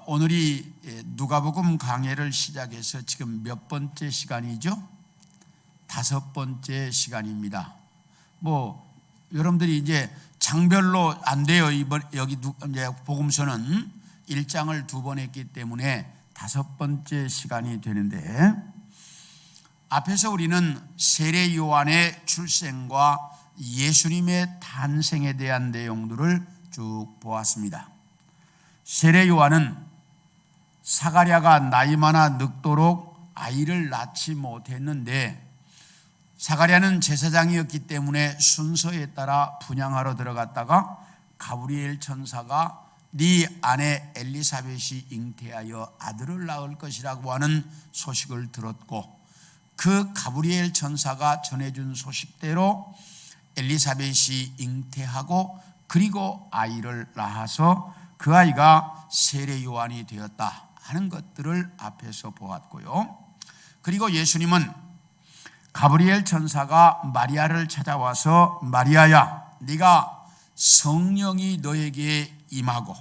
오늘이 누가복음 강해를 시작해서 지금 몇 번째 시간이죠? 5번째 시간입니다. 여러분들이 이제 장별로 안 돼요. 여기 이제 복음서는 1장을 2번 했기 때문에 5번째 시간이 되는데, 앞에서 우리는 세례 요한의 출생과 예수님의 탄생에 대한 내용들을 쭉 보았습니다. 세례 요한은 사가랴가 나이 많아 늙도록 아이를 낳지 못했는데, 사가랴는 제사장이었기 때문에 순서에 따라 분향하러 들어갔다가 가브리엘 천사가 네 아내 엘리사벳이 잉태하여 아들을 낳을 것이라고 하는 소식을 들었고, 그 가브리엘 천사가 전해준 소식대로 엘리사벳이 잉태하고 그리고 아이를 낳아서 그 아이가 세례 요한이 되었다 하는 것들을 앞에서 보았고요. 그리고 예수님은 가브리엘 천사가 마리아를 찾아와서 마리아야, 네가 성령이 너에게 임하고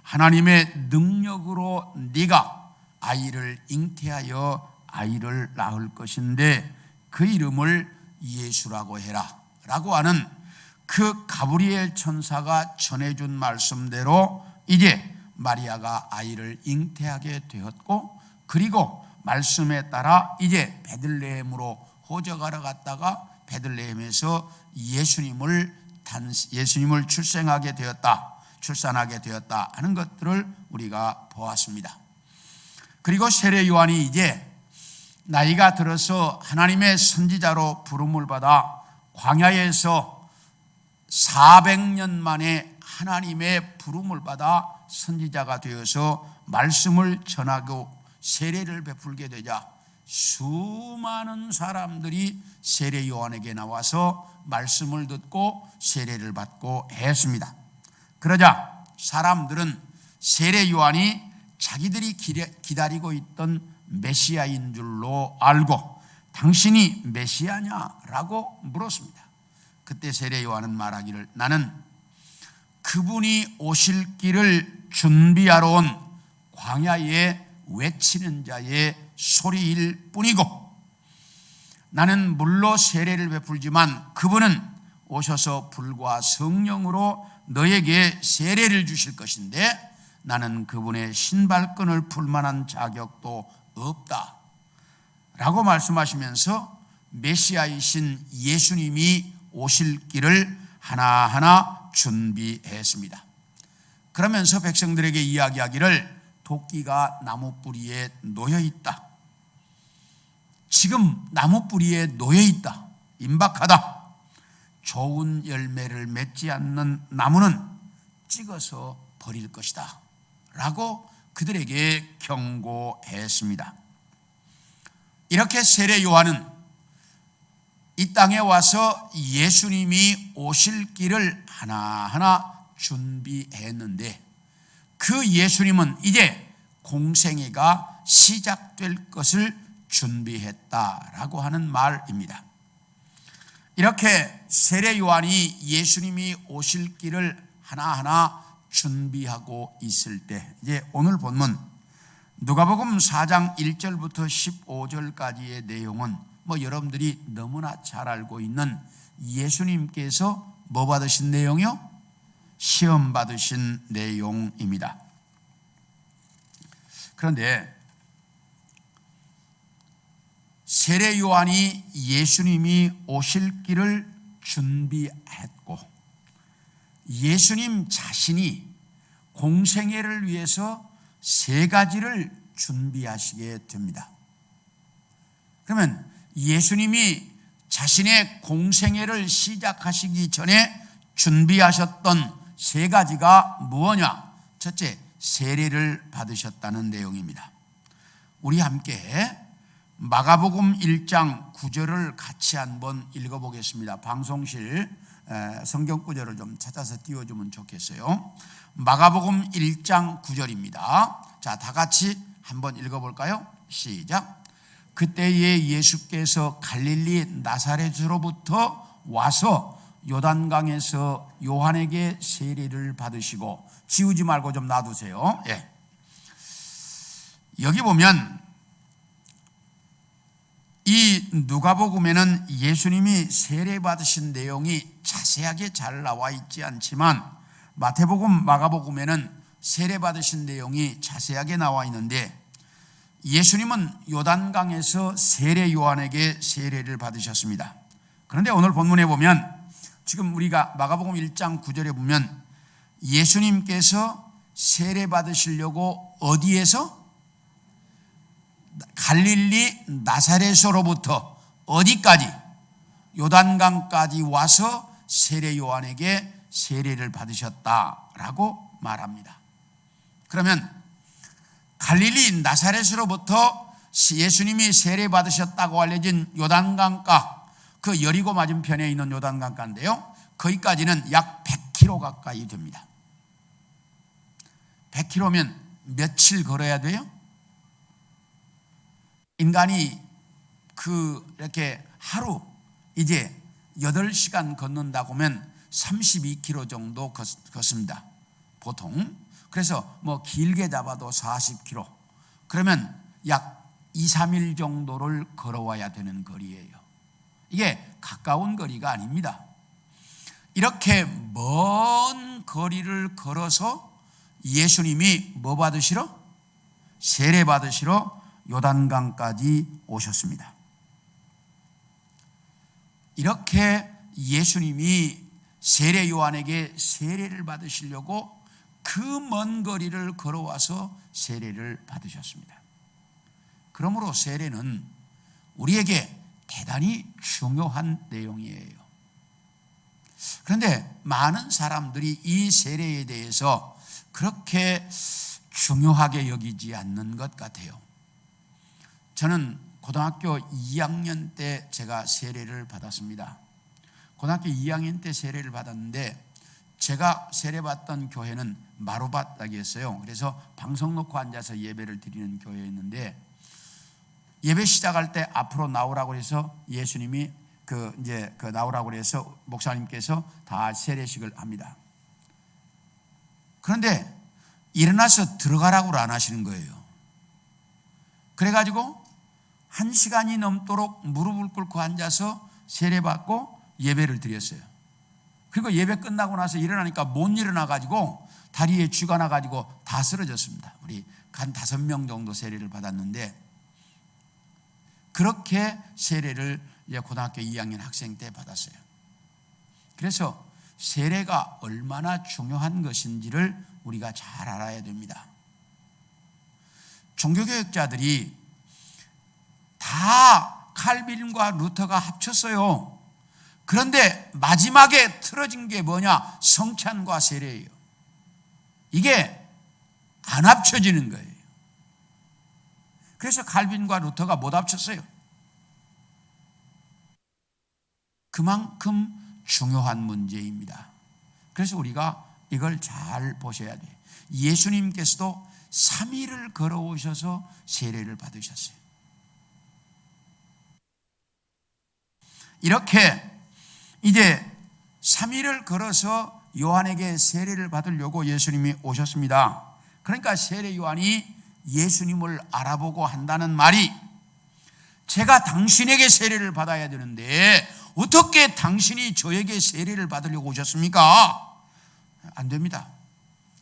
하나님의 능력으로 네가 아이를 잉태하여 아이를 낳을 것인데 그 이름을 예수라고 해라 라고 하는 그 가브리엘 천사가 전해준 말씀대로 이제 마리아가 아이를 잉태하게 되었고, 그리고 말씀에 따라 이제 베들레헴으로 호적하러 갔다가 베들레헴에서 예수님을 출산하게 되었다 하는 것들을 우리가 보았습니다. 그리고 세례 요한이 이제 나이가 들어서 하나님의 선지자로 부름을 받아 광야에서 400년 만에 하나님의 부름을 받아 선지자가 되어서 말씀을 전하고 세례를 베풀게 되자 수많은 사람들이 세례 요한에게 나와서 말씀을 듣고 세례를 받고 했습니다. 그러자 사람들은 세례 요한이 자기들이 기다리고 있던 메시아인 줄로 알고 당신이 메시아냐라고 물었습니다. 그때 세례 요한은 말하기를, 나는 그분이 오실 길을 준비하러 온 광야에 외치는 자의 소리일 뿐이고, 나는 물로 세례를 베풀지만 그분은 오셔서 불과 성령으로 너에게 세례를 주실 것인데 나는 그분의 신발끈을 풀 만한 자격도 없다 라고 말씀하시면서 메시아이신 예수님이 오실 길을 하나하나 준비했습니다. 그러면서 백성들에게 이야기하기를, 도끼가 나무 뿌리에 놓여 있다. 지금 나무 뿌리에 놓여 있다. 임박하다. 좋은 열매를 맺지 않는 나무는 찍어서 버릴 것이다 라고 그들에게 경고했습니다. 이렇게 세례 요한은 이 땅에 와서 예수님이 오실 길을 하나하나 준비했는데, 그 예수님은 이제 공생애가 시작될 것을 준비했다라고 하는 말입니다. 이렇게 세례 요한이 예수님이 오실 길을 하나하나 준비하고 있을 때, 이제 오늘 본문 누가복음 4장 1절부터 15절까지의 내용은 여러분들이 너무나 잘 알고 있는 예수님께서 뭐 받으신 내용이요? 시험 받으신 내용입니다. 그런데 세례 요한이 예수님이 오실 길을 준비했고, 예수님 자신이 공생애를 위해서 3가지를 준비하시게 됩니다. 그러면 예수님이 자신의 공생애를 시작하시기 전에 준비하셨던 3가지가 무엇이냐? 첫째, 세례를 받으셨다는 내용입니다. 우리 함께 마가복음 1장 9절을 같이 한번 읽어보겠습니다. 방송실 성경 구절을 좀 찾아서 띄워주면 좋겠어요. 마가복음 1장 9절입니다. 자, 다 같이 한번 읽어볼까요? 시작. 그때에 예수께서 갈릴리 나사렛으로부터 와서 요단강에서 요한에게 세례를 받으시고, 지우지 말고 좀 놔두세요. 예. 여기 보면 이 누가복음에는 예수님이 세례 받으신 내용이 자세하게 잘 나와 있지 않지만 마태복음, 마가복음에는 세례 받으신 내용이 자세하게 나와 있는데 예수님은 요단강에서 세례 요한에게 세례를 받으셨습니다. 그런데 오늘 본문에 보면 지금 우리가 마가복음 1장 9절에 보면 예수님께서 세례 받으시려고 어디에서? 갈릴리 나사렛으로부터 어디까지? 요단강까지 와서 세례 요한에게 세례를 받으셨다라고 말합니다. 그러면 갈릴리 나사렛으로부터 예수님이 세례 받으셨다고 알려진 요단강가, 그 여리고 맞은편에 있는 요단강가인데요, 거기까지는 약 100km 가까이 됩니다. 100km면 며칠 걸어야 돼요? 인간이 이렇게 하루 이제 8시간 걷는다고 하면 32km 정도 걷습니다. 보통. 그래서 뭐 길게 잡아도 40km. 그러면 약 2, 3일 정도를 걸어와야 되는 거리예요. 이게 가까운 거리가 아닙니다. 이렇게 먼 거리를 걸어서 예수님이 뭐 받으시러? 세례 받으시러 요단강까지 오셨습니다. 이렇게 예수님이 세례 요한에게 세례를 받으시려고 그 먼 거리를 걸어와서 세례를 받으셨습니다. 그러므로 세례는 우리에게 대단히 중요한 내용이에요. 그런데 많은 사람들이 이 세례에 대해서 그렇게 중요하게 여기지 않는 것 같아요. 저는 고등학교 2학년 때 제가 세례를 받았습니다. 고등학교 2학년 때 세례를 받았는데 제가 세례받던 교회는 마루바닥이었어요. 그래서 방송 놓고 앉아서 예배를 드리는 교회였는데 예배 시작할 때 앞으로 나오라고 해서 예수님이 나오라고 해서 목사님께서 다 세례식을 합니다. 그런데 일어나서 들어가라고 안 하시는 거예요. 그래가지고 1시간이 넘도록 무릎을 꿇고 앉아서 세례받고 예배를 드렸어요. 그리고 예배 끝나고 나서 일어나니까 못 일어나가지고 다리에 쥐가 나가지고 다 쓰러졌습니다. 우리 한 5명 정도 세례를 받았는데 그렇게 세례를 고등학교 2학년 학생 때 받았어요. 그래서 세례가 얼마나 중요한 것인지를 우리가 잘 알아야 됩니다. 종교개혁자들이 다 칼빈과 루터가 합쳤어요. 그런데 마지막에 틀어진 게 뭐냐? 성찬과 세례예요. 이게 안 합쳐지는 거예요. 그래서 칼빈과 루터가 못 합쳤어요. 그만큼 중요한 문제입니다. 그래서 우리가 이걸 잘 보셔야 돼요. 예수님께서도 3일을 걸어오셔서 세례를 받으셨어요. 이렇게 이제 3일을 걸어서 요한에게 세례를 받으려고 예수님이 오셨습니다. 그러니까 세례 요한이 예수님을 알아보고 한다는 말이 제가 당신에게 세례를 받아야 되는데 어떻게 당신이 저에게 세례를 받으려고 오셨습니까? 안 됩니다.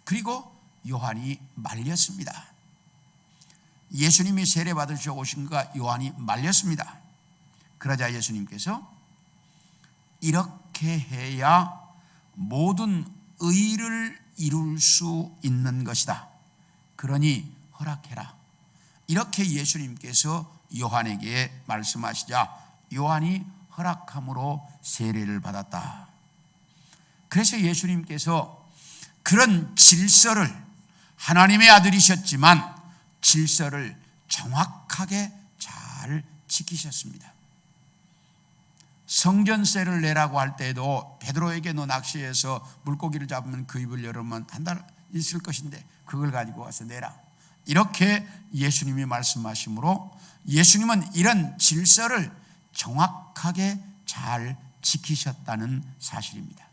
그리고 요한이 말렸습니다. 예수님이 세례 받으시려고 오신가 요한이 말렸습니다. 그러자 예수님께서 이렇게 해야 모든 의를 이룰 수 있는 것이다. 그러니 허락해라. 이렇게 예수님께서 요한에게 말씀하시자 요한이 허락함으로 세례를 받았다. 그래서 예수님께서 그런 질서를 하나님의 아들이셨지만 질서를 정확하게 잘 지키셨습니다. 성전세를 내라고 할 때에도 베드로에게 너 낚시해서 물고기를 잡으면 그 입을 열으면 한 달 있을 것인데 그걸 가지고 와서 내라. 이렇게 예수님이 말씀하시므로 예수님은 이런 질서를 정확하게 잘 지키셨다는 사실입니다.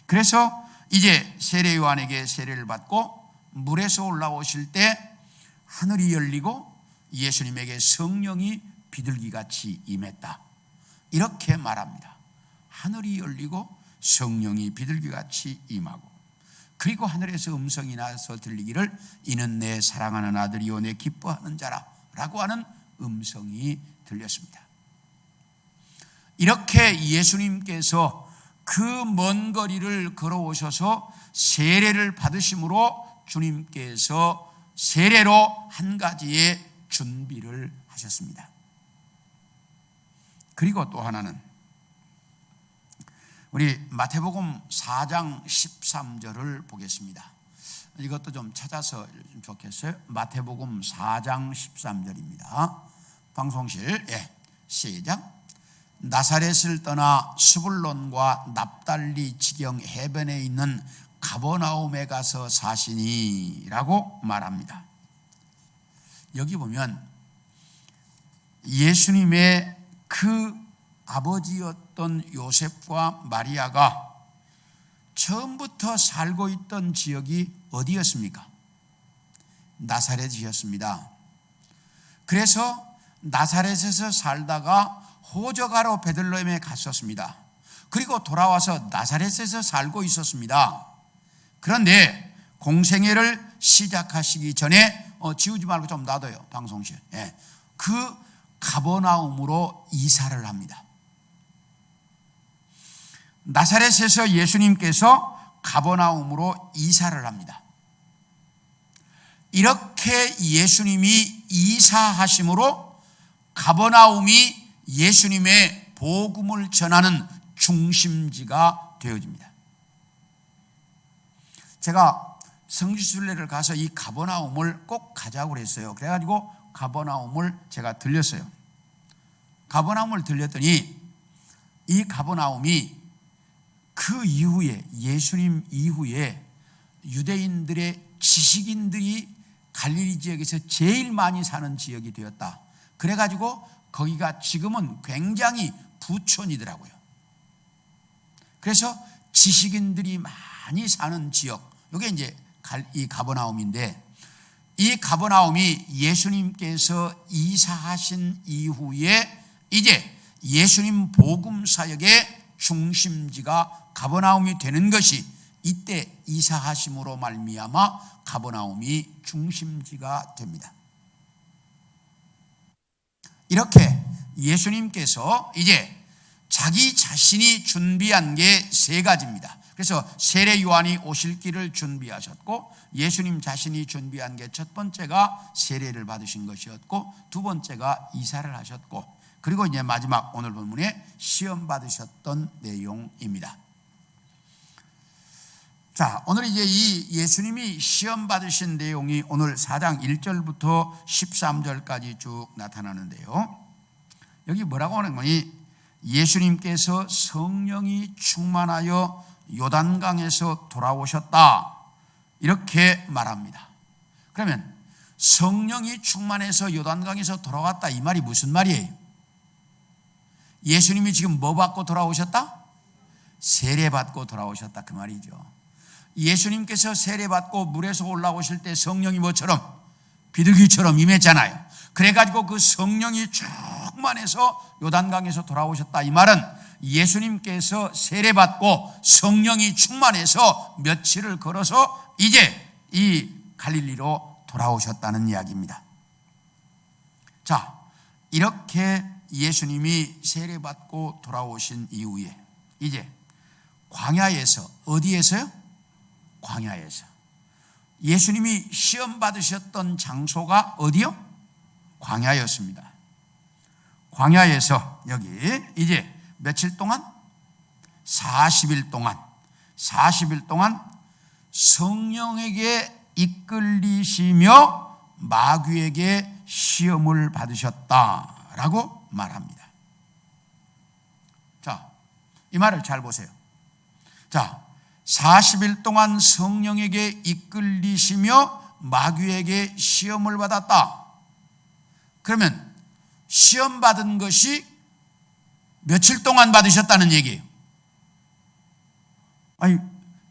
그래서 이제 세례 요한에게 세례를 받고 물에서 올라오실 때 하늘이 열리고 예수님에게 성령이 비둘기같이 임했다. 이렇게 말합니다. 하늘이 열리고 성령이 비둘기같이 임하고, 그리고 하늘에서 음성이 나서 들리기를 이는 내 사랑하는 아들이요 내 기뻐하는 자라 라고 하는 음성이 들렸습니다. 이렇게 예수님께서 그 먼 거리를 걸어오셔서 세례를 받으심으로 주님께서 세례로 한 가지의 준비를 하셨습니다. 그리고 또 하나는 우리 마태복음 4장 13절을 보겠습니다. 이것도 좀 찾아서 좋겠어요. 마태복음 4장 13절입니다. 방송실, 시작. 나사렛을 떠나 스불론과 납달리 지경 해변에 있는 가버나움에 가서 사시니 라고 말합니다. 여기 보면 예수님의 그 아버지였던 요셉과 마리아가 처음부터 살고 있던 지역이 어디였습니까? 나사렛이었습니다. 그래서 나사렛에서 살다가 호적하러 베들레헴에 갔었습니다. 그리고 돌아와서 나사렛에서 살고 있었습니다. 그런데 공생애를 시작하시기 전에 지우지 말고 좀 놔둬요. 방송실. 그 가버나움으로 이사를 합니다. 나사렛에서 예수님께서 가버나움으로 이사를 합니다. 이렇게 예수님이 이사하심으로 가버나움이 예수님의 복음을 전하는 중심지가 되어집니다. 제가 성지순례를 가서 이 가버나움을 꼭 가자고 그랬어요. 그래가지고 가버나움을 제가 들렸어요. 가버나움을 들렸더니 이 가버나움이 그 이후에, 예수님 이후에 유대인들의 지식인들이 갈릴리 지역에서 제일 많이 사는 지역이 되었다. 그래가지고 거기가 지금은 굉장히 부촌이더라고요. 그래서 지식인들이 많이 사는 지역, 이게 이제 이 가버나움인데, 이 가버나움이 예수님께서 이사하신 이후에 이제 예수님 복음 사역의 중심지가 가버나움이 되는 것이 이때 이사하심으로 말미암아 가버나움이 중심지가 됩니다. 이렇게 예수님께서 이제 자기 자신이 준비한 게 세 가지입니다. 그래서 세례 요한이 오실 길을 준비하셨고, 예수님 자신이 준비한 게 첫 번째가 세례를 받으신 것이었고, 두 번째가 이사를 하셨고, 그리고 이제 마지막 오늘 본문에 시험 받으셨던 내용입니다. 자, 오늘 이제 이 예수님이 시험 받으신 내용이 오늘 4장 1절부터 13절까지 쭉 나타나는데요. 여기 뭐라고 하는 거니? 예수님께서 성령이 충만하여 요단강에서 돌아오셨다, 이렇게 말합니다. 그러면 성령이 충만해서 요단강에서 돌아왔다, 이 말이 무슨 말이에요? 예수님이 지금 뭐 받고 돌아오셨다? 세례 받고 돌아오셨다, 그 말이죠. 예수님께서 세례 받고 물에서 올라오실 때 성령이 뭐처럼? 비둘기처럼 임했잖아요. 그래가지고 그 성령이 충만해서 요단강에서 돌아오셨다, 이 말은 예수님께서 세례 받고 성령이 충만해서 며칠을 걸어서 이제 이 갈릴리로 돌아오셨다는 이야기입니다. 자, 이렇게 예수님이 세례 받고 돌아오신 이후에 이제 광야에서, 어디에서요? 광야에서 예수님이 시험 받으셨던 장소가 어디요? 광야였습니다. 광야에서 여기 이제 며칠 동안? 40일 동안 성령에게 이끌리시며 마귀에게 시험을 받으셨다라고 말합니다. 자, 이 말을 잘 보세요. 자, 40일 동안 성령에게 이끌리시며 마귀에게 시험을 받았다. 그러면 시험 받은 것이 며칠 동안 받으셨다는 얘기예요. 아니,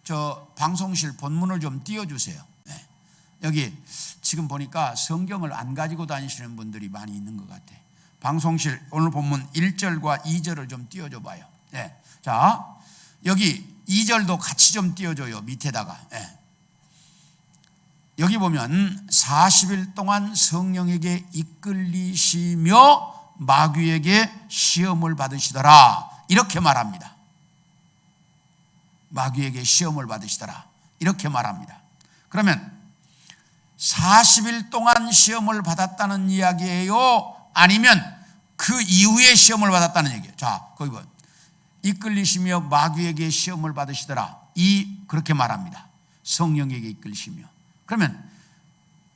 저 방송실 본문을 좀 띄워주세요. 네. 여기 지금 보니까 성경을 안 가지고 다니시는 분들이 많이 있는 것 같아. 방송실 오늘 본문 1절과 2절을 좀 띄워줘 봐요. 네. 자, 여기 2절도 같이 좀 띄워줘요. 밑에다가. 네. 여기 보면 40일 동안 성령에게 이끌리시며 마귀에게 시험을 받으시더라 이렇게 말합니다. 마귀에게 시험을 받으시더라 이렇게 말합니다. 그러면 40일 동안 시험을 받았다는 이야기예요? 아니면 그 이후에 시험을 받았다는 얘기예요? 자, 거기 보면 이끌리시며 마귀에게 시험을 받으시더라 그렇게 말합니다. 성령에게 이끌리시며. 그러면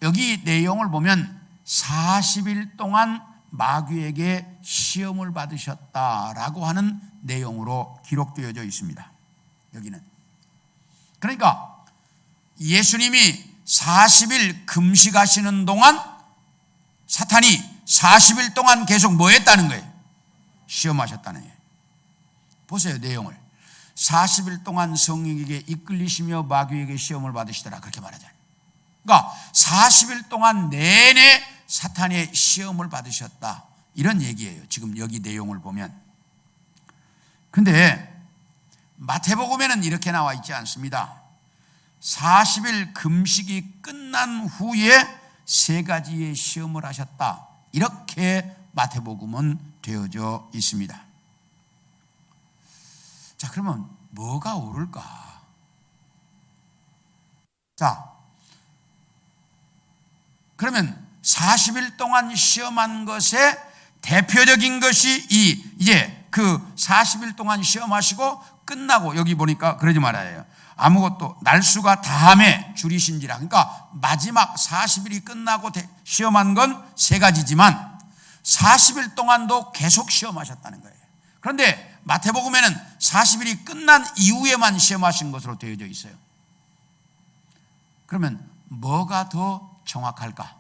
여기 내용을 보면 40일 동안 마귀에게 시험을 받으셨다라고 하는 내용으로 기록되어져 있습니다. 여기는. 그러니까 예수님이 40일 금식하시는 동안 사탄이 40일 동안 계속 뭐 했다는 거예요? 시험하셨다는 거예요. 보세요, 내용을. 40일 동안 성령에게 이끌리시며 마귀에게 시험을 받으시더라 그렇게 말하잖아요. 그러니까 40일 동안 내내 사탄의 시험을 받으셨다 이런 얘기예요. 지금 여기 내용을 보면. 근데 마태복음에는 이렇게 나와 있지 않습니다. 40일 금식이 끝난 후에 3가지의 시험을 하셨다 이렇게 마태복음은 되어져 있습니다. 자, 그러면 뭐가 옳을까? 자, 그러면 40일 동안 시험한 것의 대표적인 것이 이제 그 40일 동안 시험하시고 끝나고 여기 보니까 그러지 말아요. 아무것도 날수가 다함에 줄이신지라. 그러니까 마지막 40일이 끝나고 시험한 건 3가지지만 40일 동안도 계속 시험하셨다는 거예요. 그런데 마태복음에는 40일이 끝난 이후에만 시험하신 것으로 되어져 있어요. 그러면 뭐가 더 정확할까?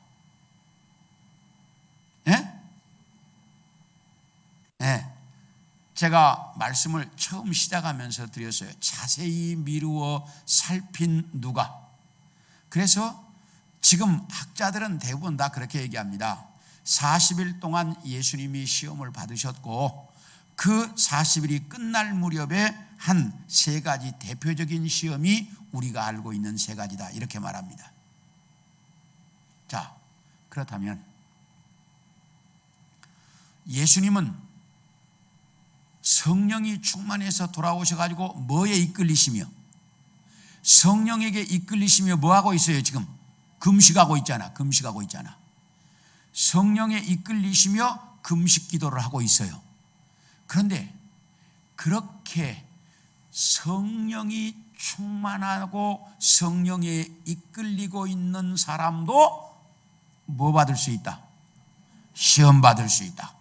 예? 예. 제가 말씀을 처음 시작하면서 드렸어요. 자세히 미루어 살핀 누가. 그래서 지금 학자들은 대부분 다 그렇게 얘기합니다. 40일 동안 예수님이 시험을 받으셨고 그 40일이 끝날 무렵에 한 3가지 대표적인 시험이 우리가 알고 있는 3가지다 이렇게 말합니다. 자, 그렇다면 예수님은 성령이 충만해서 돌아오셔가지고 뭐에 이끌리시며 성령에게 이끌리시며 뭐하고 있어요? 지금 금식하고 있잖아. 금식하고 있잖아. 성령에 이끌리시며 금식 기도를 하고 있어요. 그런데 그렇게 성령이 충만하고 성령에 이끌리고 있는 사람도 뭐 받을 수 있다? 시험 받을 수 있다.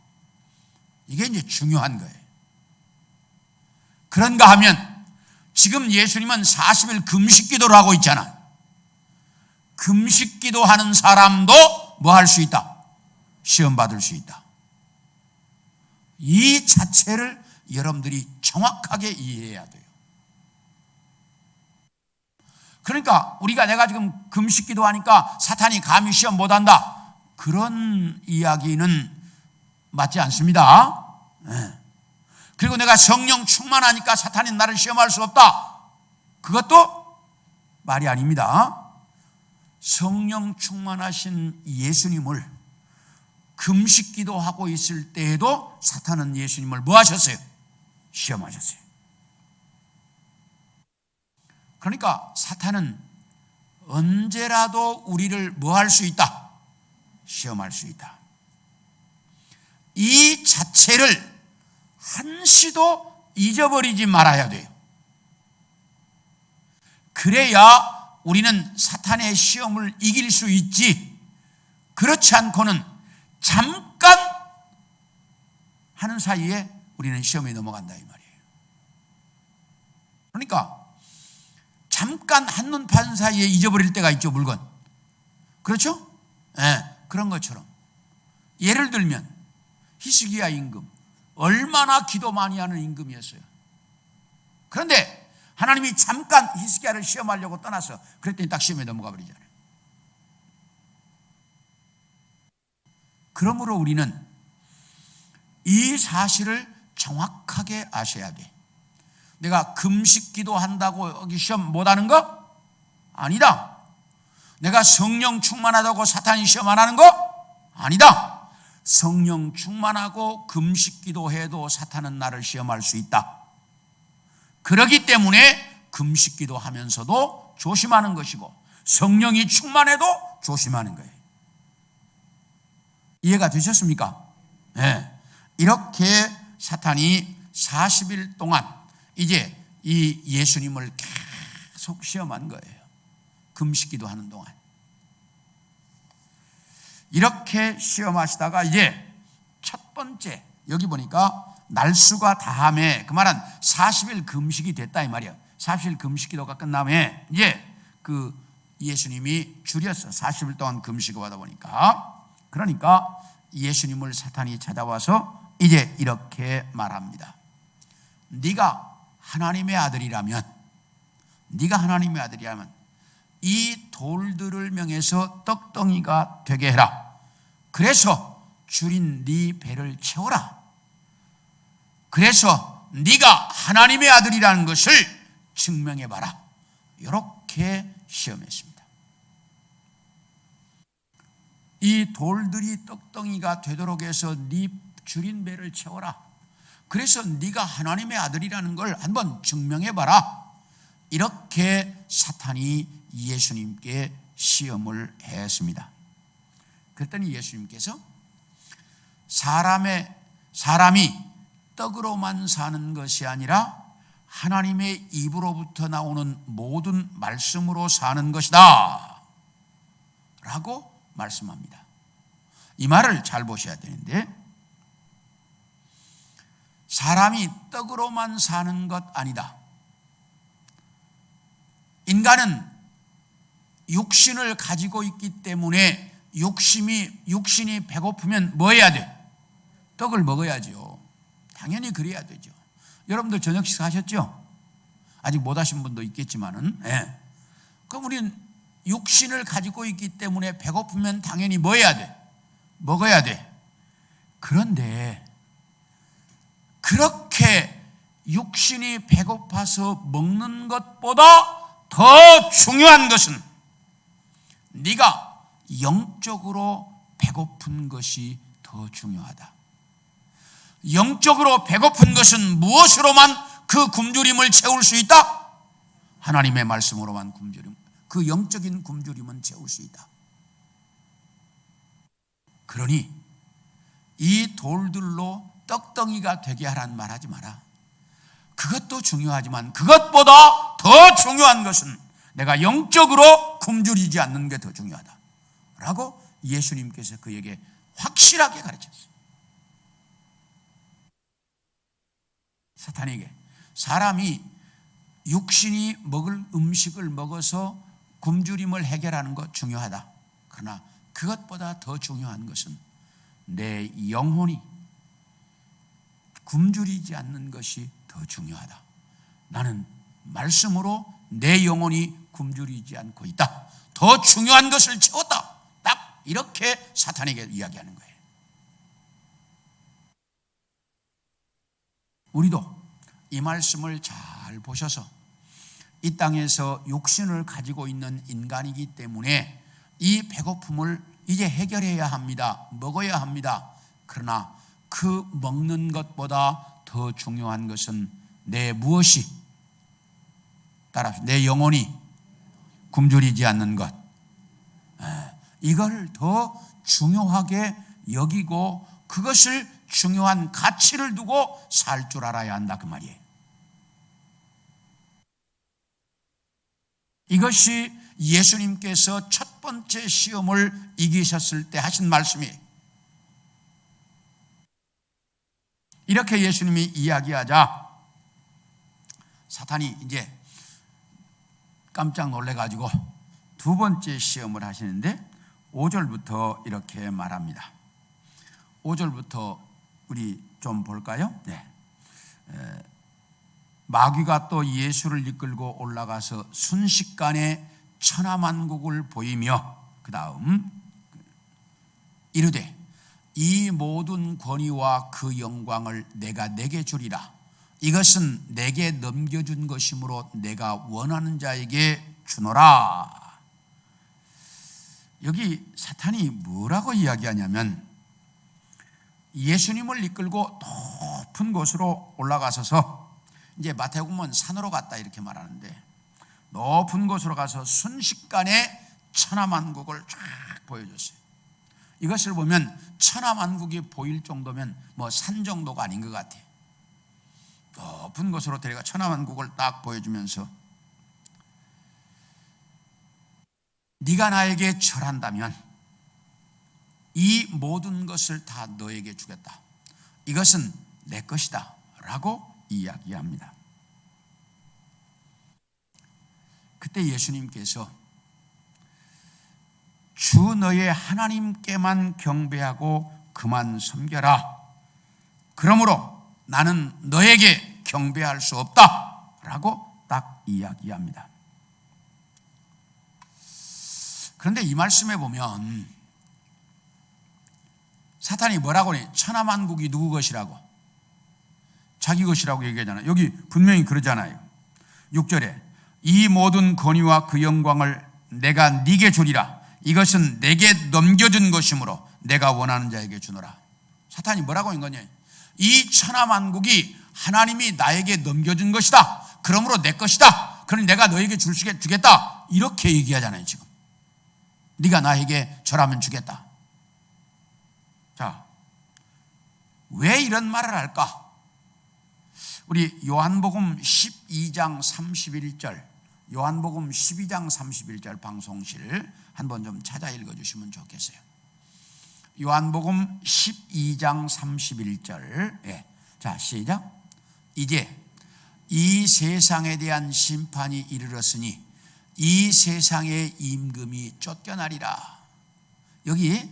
이게 이제 중요한 거예요. 그런가 하면 지금 예수님은 40일 금식 기도를 하고 있잖아. 금식 기도하는 사람도 뭐 할 수 있다? 시험 받을 수 있다. 이 자체를 여러분들이 정확하게 이해해야 돼요. 그러니까 내가 지금 금식 기도하니까 사탄이 감히 시험 못한다 그런 이야기는 맞지 않습니다. 네. 그리고 내가 성령 충만하니까 사탄이 나를 시험할 수 없다 그것도 말이 아닙니다. 성령 충만하신 예수님을 금식 기도하고 있을 때에도 사탄은 예수님을 뭐 하셨어요? 시험하셨어요. 그러니까 사탄은 언제라도 우리를 뭐 할 수 있다? 시험할 수 있다. 이 자체를 한시도 잊어버리지 말아야 돼요. 그래야 우리는 사탄의 시험을 이길 수 있지, 그렇지 않고는 잠깐 하는 사이에 우리는 시험에 넘어간다 이 말이에요. 그러니까 잠깐 한눈 파는 사이에 잊어버릴 때가 있죠, 물건. 그렇죠? 네, 그런 것처럼 예를 들면 히스기야 임금, 얼마나 기도 많이 하는 임금이었어요. 그런데 하나님이 잠깐 히스기야를 시험하려고 떠나서 그랬더니 딱 시험에 넘어가 버리잖아요. 그러므로 우리는 이 사실을 정확하게 아셔야 돼. 내가 금식 기도한다고 여기 시험 못하는 거? 아니다. 내가 성령 충만하다고 사탄이 시험 안 하는 거? 아니다. 성령 충만하고 금식 기도해도 사탄은 나를 시험할 수 있다. 그렇기 때문에 금식 기도하면서도 조심하는 것이고 성령이 충만해도 조심하는 거예요. 이해가 되셨습니까? 네. 이렇게 사탄이 40일 동안 이제 이 예수님을 계속 시험한 거예요. 금식기도 하는 동안. 이렇게 시험하시다가 이제 첫 번째, 여기 보니까 날수가 다함에, 그 말은 40일 금식이 됐다 이 말이에요. 40일 금식기도가 끝나면 이제 그 예수님이 줄였어. 40일 동안 금식을 하다 보니까. 그러니까 예수님을 사탄이 찾아와서 이제 이렇게 말합니다. 네가 하나님의 아들이라면 이 돌들을 명해서 떡덩이가 되게 해라. 그래서 줄인 네 배를 채워라. 그래서 네가 하나님의 아들이라는 것을 증명해봐라. 이렇게 시험했습니다. 이 돌들이 떡덩이가 되도록 해서 네 줄인 배를 채워라. 그래서 네가 하나님의 아들이라는 걸 한번 증명해봐라. 이렇게 사탄이 예수님께 시험을 했습니다. 그랬더니 예수님께서 사람이 떡으로만 사는 것이 아니라 하나님의 입으로부터 나오는 모든 말씀으로 사는 것이다 라고 말씀합니다. 이 말을 잘 보셔야 되는데, 사람이 떡으로만 사는 것 아니다. 인간은 육신을 가지고 있기 때문에 육신이 배고프면 뭐 해야 돼? 떡을 먹어야죠. 당연히 그래야 되죠. 여러분들 저녁 식사 하셨죠? 아직 못 하신 분도 있겠지만은, 예. 그럼 우리는 육신을 가지고 있기 때문에 배고프면 당연히 뭐 해야 돼? 먹어야 돼. 그런데 그렇게 육신이 배고파서 먹는 것보다 더 중요한 것은 네가 영적으로 배고픈 것이 더 중요하다. 영적으로 배고픈 것은 무엇으로만 그 굶주림을 채울 수 있다? 하나님의 말씀으로만 그 영적인 굶주림은 채울 수 있다. 그러니 이 돌들로 떡덩이가 되게 하라는 말 하지 마라. 그것도 중요하지만 그것보다 더 중요한 것은 내가 영적으로 굶주리지 않는 게 더 중요하다 라고 예수님께서 그에게 확실하게 가르쳤어요. 사탄에게 사람이 육신이 먹을 음식을 먹어서 굶주림을 해결하는 것 중요하다. 그러나 그것보다 더 중요한 것은 내 영혼이 굶주리지 않는 것이 더 중요하다. 나는 말씀으로 내 영혼이 굶주리지 않고 있다. 더 중요한 것을 채웠다. 딱 이렇게 사탄에게 이야기하는 거예요. 우리도 이 말씀을 잘 보셔서 이 땅에서 육신을 가지고 있는 인간이기 때문에 이 배고픔을 이제 해결해야 합니다. 먹어야 합니다. 그러나 그 먹는 것보다 더 중요한 것은 내 무엇이 따라서 내 영혼이 굶주리지 않는 것, 이걸 더 중요하게 여기고 그것을 중요한 가치를 두고 살 줄 알아야 한다 그 말이에요. 이것이 예수님께서 첫 번째 시험을 이기셨을 때 하신 말씀이에요. 이렇게 예수님이 이야기하자 사탄이 이제 깜짝 놀래가지고 두 번째 시험을 하시는데 5절부터 이렇게 말합니다. 5절부터 우리 좀 볼까요? 네. 마귀가 또 예수를 이끌고 올라가서 순식간에 천하만국을 보이며 그 다음 이르되 이 모든 권위와 그 영광을 내가 내게 주리라. 이것은 내게 넘겨준 것이므로 내가 원하는 자에게 주노라. 여기 사탄이 뭐라고 이야기하냐면 예수님을 이끌고 높은 곳으로 올라가서서 이제 마태복음은 산으로 갔다 이렇게 말하는데 높은 곳으로 가서 순식간에 천하만국을 쫙 보여줬어요. 이것을 보면 천하만국이 보일 정도면 뭐 산 정도가 아닌 것 같아요. 높은 곳으로 데려가 천하만국을 딱 보여주면서 네가 나에게 절한다면 이 모든 것을 다 너에게 주겠다. 이것은 내 것이다 라고 이야기합니다. 그때 예수님께서 주 너의 하나님께만 경배하고 그만 섬겨라. 그러므로 나는 너에게 경배할 수 없다 라고 딱 이야기합니다. 그런데 이 말씀에 보면 사탄이 뭐라고 해? 천하만국이 누구 것이라고? 자기 것이라고 얘기하잖아요. 여기 분명히 그러잖아요. 6절에 이 모든 권위와 그 영광을 내가 네게 주리라. 이것은 내게 넘겨준 것이므로 내가 원하는 자에게 주노라. 사탄이 뭐라고 한 거냐? 이 천하만국이 하나님이 나에게 넘겨준 것이다. 그러므로 내 것이다. 그러니 내가 너에게 주겠다. 이렇게 얘기하잖아요. 지금 네가 나에게 절하면 주겠다. 자, 왜 이런 말을 할까? 우리 요한복음 12장 31절, 요한복음 12장 31절 방송실 한번 좀 찾아 읽어주시면 좋겠어요. 요한복음 12장 31절. 예. 자, 시작. 이제 이 세상에 대한 심판이 이르렀으니 이 세상의 임금이 쫓겨나리라. 여기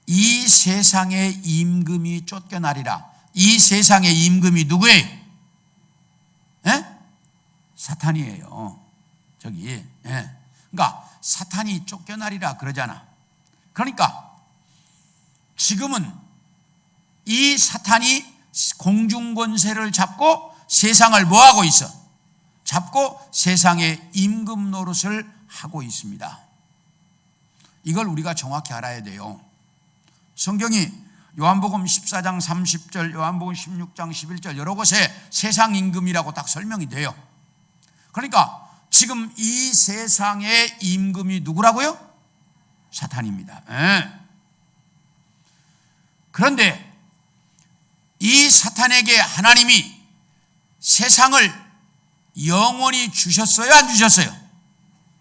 이 세상의 임금이 쫓겨나리라. 이 세상의 임금이 누구예요? 예? 사탄이에요. 저기. 예. 그러니까 사탄이 쫓겨나리라 그러잖아. 그러니까 지금은 이 사탄이 공중권세를 잡고 세상을 뭐하고 있어? 잡고 세상의 임금 노릇을 하고 있습니다. 이걸 우리가 정확히 알아야 돼요. 성경이 요한복음 14장 30절, 요한복음 16장 11절 여러 곳에 세상 임금이라고 딱 설명이 돼요. 그러니까 지금 이 세상의 임금이 누구라고요? 사탄입니다. 네. 그런데 이 사탄에게 하나님이 세상을 영원히 주셨어요? 안 주셨어요?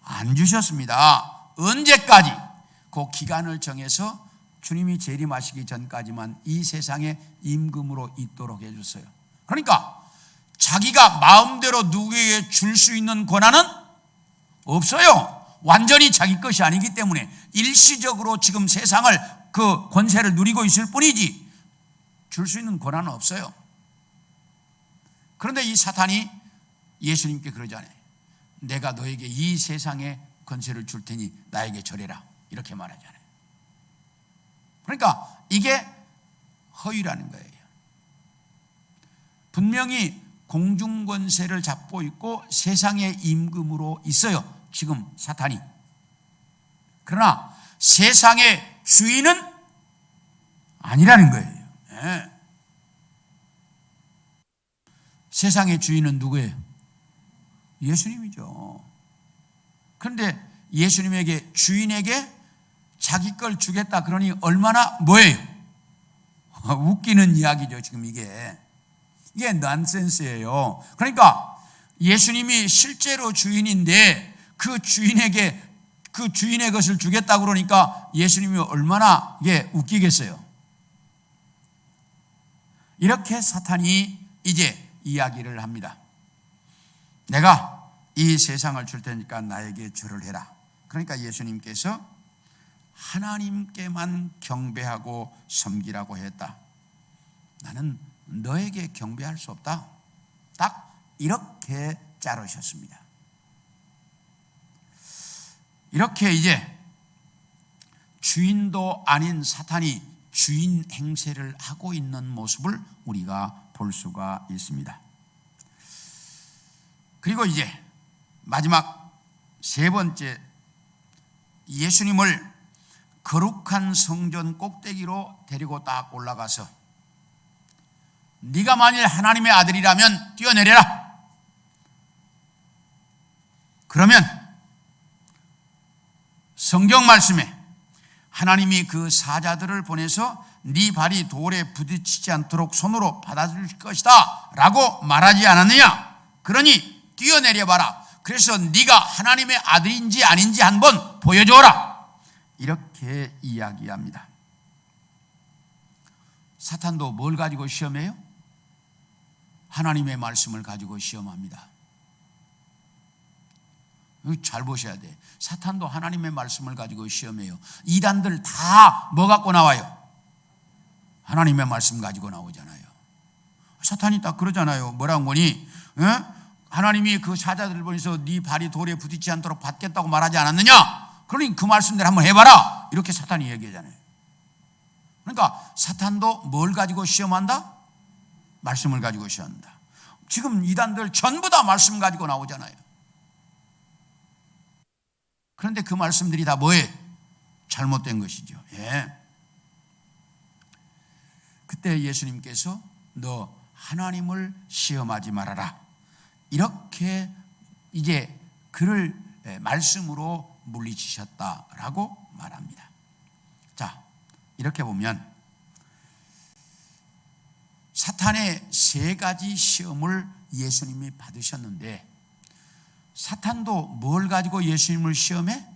안 주셨습니다. 언제까지? 그 기간을 정해서 주님이 재림하시기 전까지만 이 세상에 임금으로 있도록 해줬어요. 그러니까 자기가 마음대로 누구에게 줄 수 있는 권한은 없어요. 완전히 자기 것이 아니기 때문에 일시적으로 지금 세상을 그 권세를 누리고 있을 뿐이지 줄 수 있는 권한은 없어요. 그런데 이 사탄이 예수님께 그러잖아요. 내가 너에게 이 세상의 권세를 줄 테니 나에게 절해라. 이렇게 말하잖아요. 그러니까 이게 허위라는 거예요. 분명히 공중권세를 잡고 있고 세상의 임금으로 있어요. 지금 사탄이. 그러나 세상의 주인은 아니라는 거예요. 네. 세상의 주인은 누구예요? 예수님이죠. 그런데 예수님에게 주인에게 자기 걸 주겠다 그러니 얼마나 뭐예요? 웃기는 이야기죠. 지금 이게 넌센스예요. 그러니까 예수님이 실제로 주인인데 그 주인에게 그 주인의 것을 주겠다 그러니까 예수님이 얼마나 웃기겠어요. 이렇게 사탄이 이제 이야기를 합니다. 내가 이 세상을 줄 테니까 나에게 절을 해라. 그러니까 예수님께서 하나님께만 경배하고 섬기라고 했다. 나는 너에게 경배할 수 없다. 딱 이렇게 자르셨습니다. 이렇게 이제 주인도 아닌 사탄이 주인 행세를 하고 있는 모습을 우리가 볼 수가 있습니다. 그리고 이제 마지막 세 번째, 예수님을 거룩한 성전 꼭대기로 데리고 딱 올라가서 네가 만일 하나님의 아들이라면 뛰어내려라. 그러면 성경 말씀에 하나님이 그 사자들을 보내서 네 발이 돌에 부딪히지 않도록 손으로 받아줄 것이다 라고 말하지 않았느냐? 그러니 뛰어내려봐라. 그래서 네가 하나님의 아들인지 아닌지 한번 보여줘라. 이렇게 이야기합니다. 사탄도 뭘 가지고 시험해요? 하나님의 말씀을 가지고 시험합니다. 잘 보셔야 돼. 사탄도 하나님의 말씀을 가지고 시험해요. 이단들 다 뭐 갖고 나와요? 하나님의 말씀 가지고 나오잖아요. 사탄이 딱 그러잖아요. 뭐라고 보니 하나님이 그 사자들을 보내서 네 발이 돌에 부딪히지 않도록 받겠다고 말하지 않았느냐? 그러니 그 말씀대로 한번 해봐라. 이렇게 사탄이 얘기하잖아요. 그러니까 사탄도 뭘 가지고 시험한다? 말씀을 가지고 시험한다. 지금 이단들 전부 다 말씀 가지고 나오잖아요. 그런데 그 말씀들이 다 뭐예요? 잘못된 것이죠. 예. 그때 예수님께서 너 하나님을 시험하지 말아라. 이렇게 이제 그를 말씀으로 물리치셨다라고 말합니다. 자, 이렇게 보면 사탄의 세 가지 시험을 예수님이 받으셨는데 사탄도 뭘 가지고 예수님을 시험해?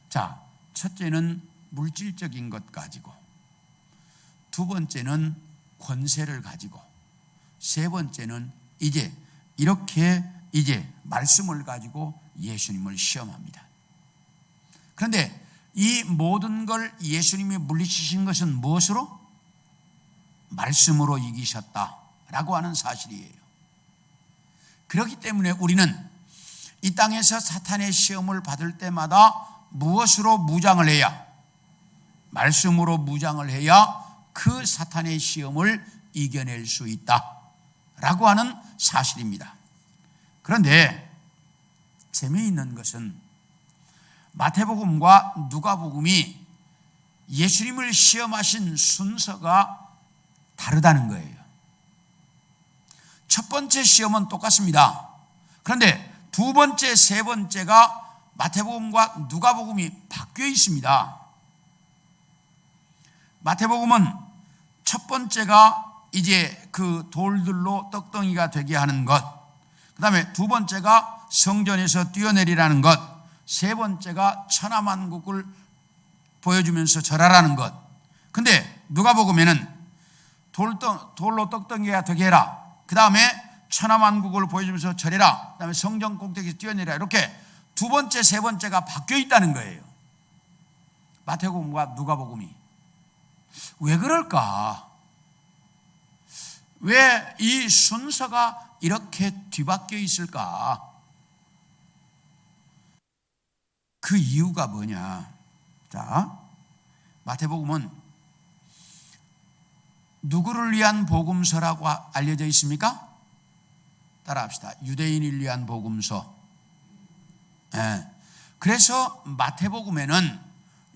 자, 첫째는 물질적인 것 가지고, 두 번째는 권세를 가지고, 세 번째는 이제 이렇게 이제 말씀을 가지고 예수님을 시험합니다. 그런데 이 모든 걸 예수님이 물리치신 것은 무엇으로? 말씀으로 이기셨다라고 하는 사실이에요. 그렇기 때문에 우리는 이 땅에서 사탄의 시험을 받을 때마다 무엇으로 무장을 해야? 말씀으로 무장을 해야 그 사탄의 시험을 이겨낼 수 있다라고 하는 사실입니다. 그런데 재미있는 것은 마태복음과 누가복음이 예수님을 시험하신 순서가 다르다는 거예요. 첫 번째 시험은 똑같습니다. 그런데 두 번째, 세 번째가 마태복음과 누가복음이 바뀌어 있습니다. 마태복음은 첫 번째가 이제 그 돌들로 떡덩이가 되게 하는 것, 그 다음에 두 번째가 성전에서 뛰어내리라는 것, 세 번째가 천하만국을 보여주면서 절하라는 것. 근데 누가복음에는 돌로 떡덩이가 되게 해라, 그 다음에 천하만국을 보여주면서 절해라, 그 다음에 성전 꼭대기에서 뛰어내리라, 이렇게 두 번째, 세 번째가 바뀌어 있다는 거예요. 마태복음과 누가복음이. 왜 그럴까? 왜 이 순서가 이렇게 뒤바뀌어 있을까? 그 이유가 뭐냐? 자, 마태복음은 누구를 위한 복음서라고 알려져 있습니까? 따라합시다. 유대인을 위한 복음서. 네. 그래서 마태복음에는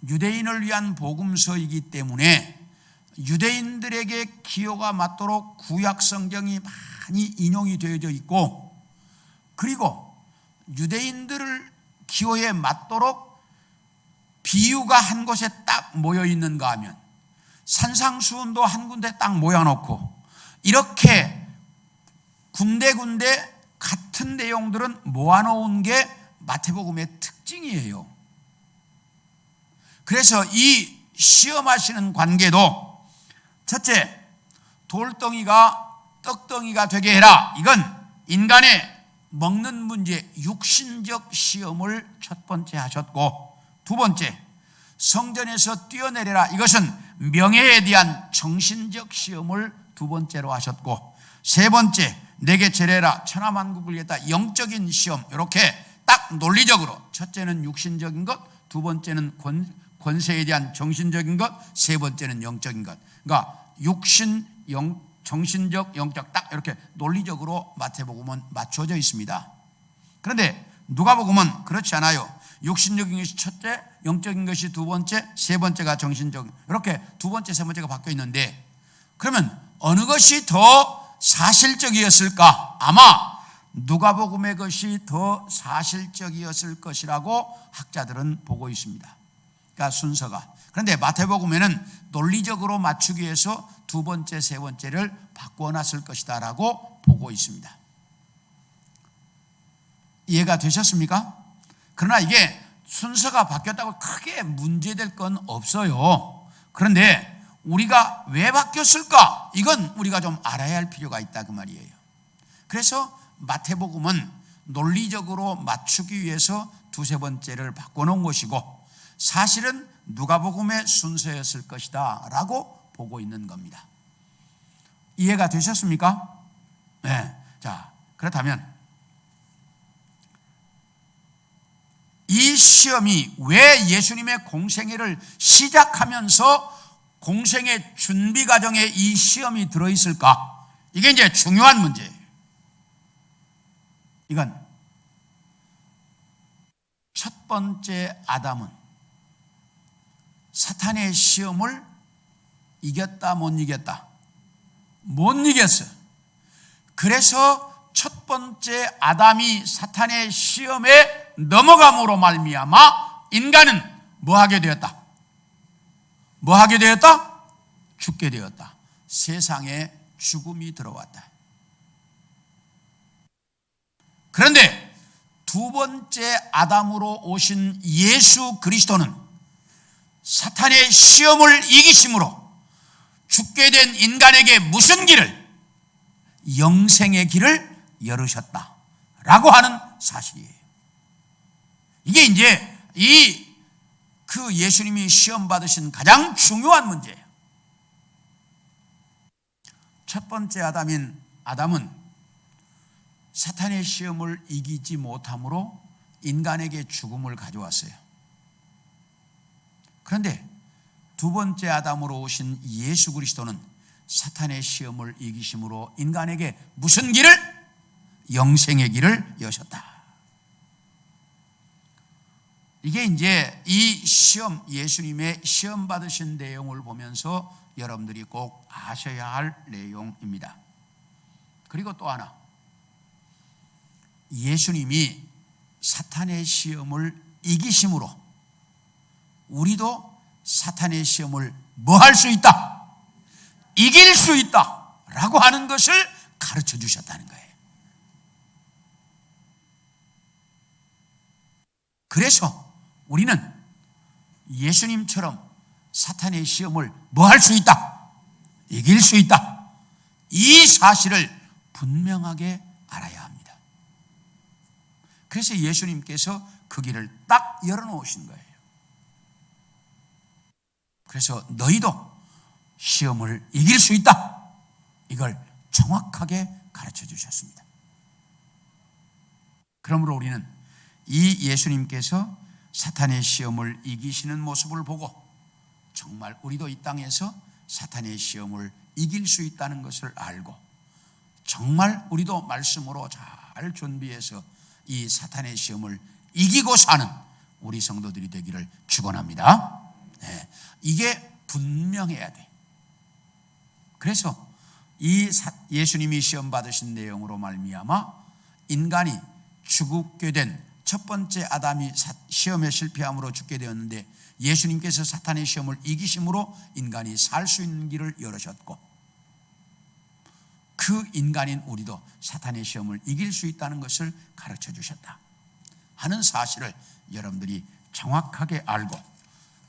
유대인을 위한 복음서이기 때문에 유대인들에게 기호가 맞도록 구약 성경이 많이 인용이 되어져 있고, 그리고 유대인들을 기호에 맞도록 비유가 한 곳에 딱 모여 있는가 하면 산상수훈도 한 군데 딱 모여놓고, 이렇게 군데군데 같은 내용들은 모아놓은 게 마태복음의 특징이에요. 그래서 이 시험하시는 관계도 첫째, 돌덩이가 떡덩이가 되게 해라, 이건 인간의 먹는 문제, 육신적 시험을 첫 번째 하셨고, 두 번째, 성전에서 뛰어내려라, 이것은 명예에 대한 정신적 시험을 두 번째로 하셨고, 세 번째, 내게 절해라, 천하만국을 위했다, 영적인 시험. 이렇게 딱 논리적으로 첫째는 육신적인 것, 두 번째는 권세에 대한 정신적인 것, 세 번째는 영적인 것. 그러니까 육신, 정신적, 영적 딱 이렇게 논리적으로 마태복음은 맞춰져 있습니다. 그런데 누가복음은 그렇지 않아요. 육신적인 것이 첫째, 영적인 것이 두 번째, 세 번째가 정신적, 이렇게 두 번째, 세 번째가 바뀌어 있는데, 그러면 어느 것이 더 사실적이었을까? 아마 누가복음의 것이 더 사실적이었을 것이라고 학자들은 보고 있습니다. 그러니까 순서가. 그런데 마태복음에는 논리적으로 맞추기 위해서 두 번째, 세 번째를 바꿔놨을 것이다 라고 보고 있습니다. 이해가 되셨습니까? 그러나 이게 순서가 바뀌었다고 크게 문제될 건 없어요. 그런데 우리가 왜 바뀌었을까? 이건 우리가 좀 알아야 할 필요가 있다 그 말이에요. 그래서 마태복음은 논리적으로 맞추기 위해서 두세 번째를 바꿔놓은 것이고, 사실은 누가복음의 순서였을 것이다 라고 보고 있는 겁니다. 이해가 되셨습니까? 네. 자, 그렇다면 이 시험이 왜 예수님의 공생애를 시작하면서 공생애 준비 과정에 이 시험이 들어있을까? 이게 이제 중요한 문제예요. 이건 첫 번째 아담은 사탄의 시험을 이겼다, 못 이겼다? 못 이겼어요. 그래서 첫 번째 아담이 사탄의 시험에 넘어감으로 말미암아 인간은 뭐하게 되었다? 뭐하게 되었다? 죽게 되었다. 세상에 죽음이 들어왔다. 그런데 두 번째 아담으로 오신 예수 그리스도는 사탄의 시험을 이기심으로 죽게 된 인간에게 무슨 길을? 영생의 길을 열으셨다라고 하는 사실이에요. 이게 이제 그 예수님이 시험 받으신 가장 중요한 문제예요. 첫 번째 아담은 사탄의 시험을 이기지 못함으로 인간에게 죽음을 가져왔어요. 그런데 두 번째 아담으로 오신 예수 그리스도는 사탄의 시험을 이기심으로 인간에게 무슨 길을? 영생의 길을 여셨다. 이게 이제 이 시험, 예수님의 시험 받으신 내용을 보면서 여러분들이 꼭 아셔야 할 내용입니다. 그리고 또 하나, 예수님이 사탄의 시험을 이기심으로 우리도 사탄의 시험을 뭐 할 수 있다? 이길 수 있다 라고 하는 것을 가르쳐 주셨다는 거예요. 그래서 우리는 예수님처럼 사탄의 시험을 뭐 할 수 있다? 이길 수 있다. 이 사실을 분명하게 알아야 합니다. 그래서 예수님께서 그 길을 딱 열어놓으신 거예요. 그래서 너희도 시험을 이길 수 있다. 이걸 정확하게 가르쳐 주셨습니다. 그러므로 우리는 이 예수님께서 사탄의 시험을 이기시는 모습을 보고 정말 우리도 이 땅에서 사탄의 시험을 이길 수 있다는 것을 알고 정말 우리도 말씀으로 잘 준비해서 이 사탄의 시험을 이기고 사는 우리 성도들이 되기를 축원합니다. 네, 이게 분명해야 돼. 그래서 이 예수님이 시험 받으신 내용으로 말미암아 인간이 죽게 된 첫 번째 아담이 시험에 실패함으로 죽게 되었는데 예수님께서 사탄의 시험을 이기심으로 인간이 살 수 있는 길을 열으셨고 그 인간인 우리도 사탄의 시험을 이길 수 있다는 것을 가르쳐 주셨다 하는 사실을 여러분들이 정확하게 알고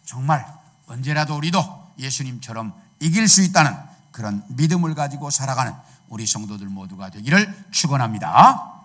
정말 언제라도 우리도 예수님처럼 이길 수 있다는 그런 믿음을 가지고 살아가는 우리 성도들 모두가 되기를 축원합니다.